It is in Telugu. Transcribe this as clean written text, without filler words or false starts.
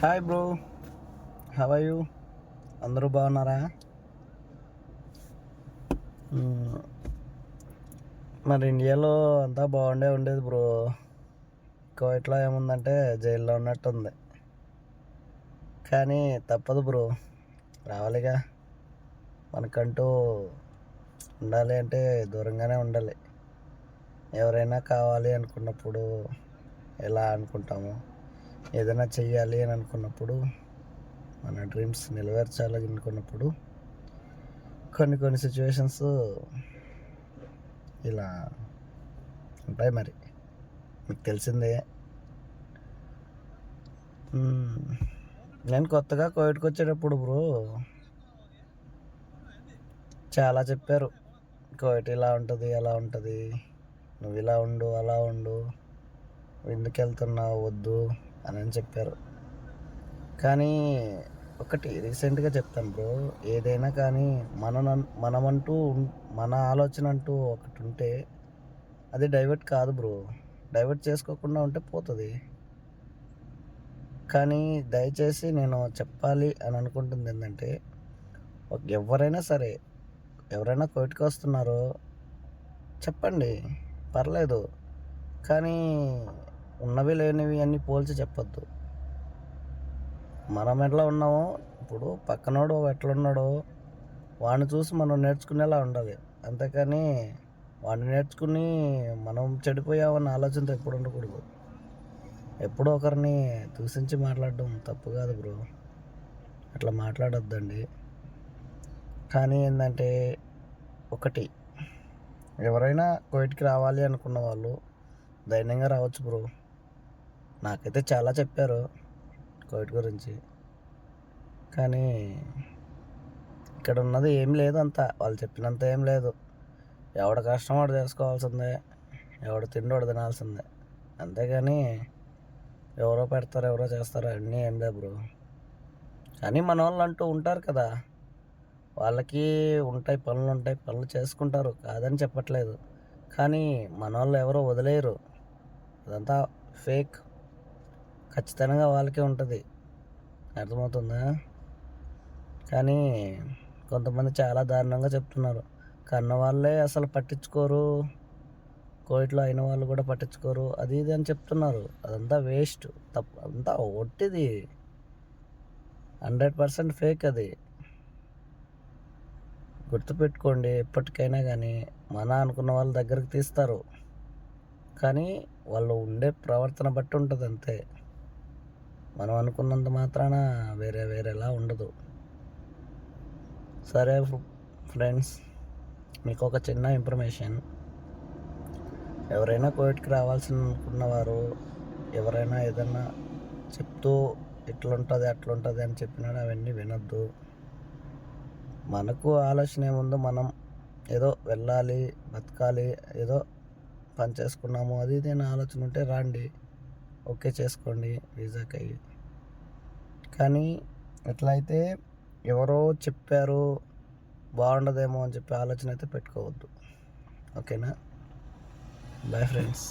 Hi bro, how are you? అందరూ బాగున్నారా? మ్మ్. మరి ఇండియాలో అంతా ఉండేది బ్రో. కోవిడ్లో ఏముందంటే జైల్లో ఉన్నట్టుంది. కానీ తప్పదు బ్రో, రావాలిగా. మనకంటూ ఉండాలి అంటే దూరంగానే ఉండాలి. ఎవరైనా కావాలి అనుకున్నప్పుడు ఎలా అనుకుంటాము, ఏదైనా చెయ్యాలి అని అనుకున్నప్పుడు, మన డ్రీమ్స్ నెరవేర్చాలి అనుకున్నప్పుడు కొన్ని సిచ్యువేషన్స్ ఇలా ఉంటాయి. మరి మీకు తెలిసిందే. నేను కొత్తగా కోవిడ్కి వచ్చేటప్పుడు బ్రో చాలా చెప్పారు. కోవిడ్ ఇలా ఉంటుంది, అలా ఉంటుంది, నువ్వు ఇలా ఉండు, అలా ఉండు, ఎందుకు వెళ్తున్నావు, వద్దు అని చెప్పారు. కానీ ఒకటి రీసెంట్గా చెప్తాను బ్రో, ఏదైనా కానీ మనమంటూ మన ఆలోచన అంటూ ఒకటి ఉంటే అది డైవర్ట్ కాదు బ్రో. డైవర్ట్ చేసుకోకుండా ఉంటే పోతుంది. కానీ దయచేసి నేను చెప్పాలి అని అనుకుంటుంది ఏంటంటే, ఎవరైనా సరే, ఎవరైనా కోవిడ్కి వస్తున్నారో చెప్పండి, పర్లేదు. కానీ ఉన్నవి లేనివి అన్నీ పోల్చి చెప్పొద్దు. మనం ఎట్లా ఉన్నామో ఇప్పుడు పక్కనోడు ఎట్లున్నాడో వాడిని చూసి మనం నేర్చుకునేలా ఉండాలి. అంతేకాని వాడిని నేర్చుకుని మనం చెడిపోయామన్న ఆలోచనతో ఎప్పుడు ఉండకూడదు. ఎప్పుడో ఒకరిని దూషించి మాట్లాడడం తప్పు కాదు బ్రో, అట్లా మాట్లాడొద్దండి. కానీ ఏంటంటే ఒకటి, ఎవరైనా కోవిడ్కి రావాలి అనుకున్న వాళ్ళు ధైర్యంగా రావచ్చు బ్రో. నాకైతే చాలా చెప్పారు కోవిడ్ గురించి. కానీ ఇక్కడ ఉన్నది ఏం లేదు, అంతా వాళ్ళు చెప్పినంత ఏం లేదు. ఎవడ కష్టం వాడు చేసుకోవాల్సిందే, ఎవడు తిండి వాడు తినాల్సిందే. అంతేగాని ఎవరో పెడతారు, ఎవరో చేస్తారు అన్నీ ఏం లేదు బ్రో. కానీ మన వాళ్ళు అంటూ ఉంటారు కదా, వాళ్ళకి ఉంటాయి, పనులు చేసుకుంటారు, కాదని చెప్పట్లేదు. కానీ మన వాళ్ళు ఎవరో వదిలేయరు, అదంతా ఫేక్. ఖచ్చితంగా వాళ్ళకే ఉంటుంది, అర్థమవుతుందా? కానీ కొంతమంది చాలా దారుణంగా చెప్తున్నారు. కన్న వాళ్ళే అసలు పట్టించుకోరు, కోవిడ్లో అయిన వాళ్ళు కూడా పట్టించుకోరు, అది ఇది అని చెప్తున్నారు. అదంతా వేస్ట్, తప్పు, అంతా ఒట్టిది, 100% ఫేక్. అది గుర్తుపెట్టుకోండి. ఎప్పటికైనా కానీ మన అనుకున్న వాళ్ళ దగ్గరికి తీస్తారు, కానీ వాళ్ళు ఉండే ప్రవర్తన బట్టి ఉంటుంది అంతే. మనం అనుకున్నంత మాత్రాన వేరేలా ఉండదు. సరే ఫ్రెండ్స్, మీకు ఒక చిన్న ఇన్ఫర్మేషన్. ఎవరైనా కోవిడ్కి రావాల్సి అనుకున్నవారు, ఎవరైనా ఏదన్నా చెప్తూ ఇట్లుంటుంది అట్లుంటుంది అని చెప్పినాడు అవన్నీ వినొద్దు. మనకు ఆలోచన ఏముందో, మనం ఏదో వెళ్ళాలి, బతకాలి, ఏదో పని చేసుకున్నాము, అది ఇది అని ఆలోచన ఉంటే రండి, ఓకే చేసుకోండి వీసాకి అయ్యి. కానీ ఎట్లయితే ఎవరో చెప్పారు బాగుండదేమో అని చెప్పి ఆలోచన అయితే పెట్టుకోవద్దు. ఓకేనా? Bye friends.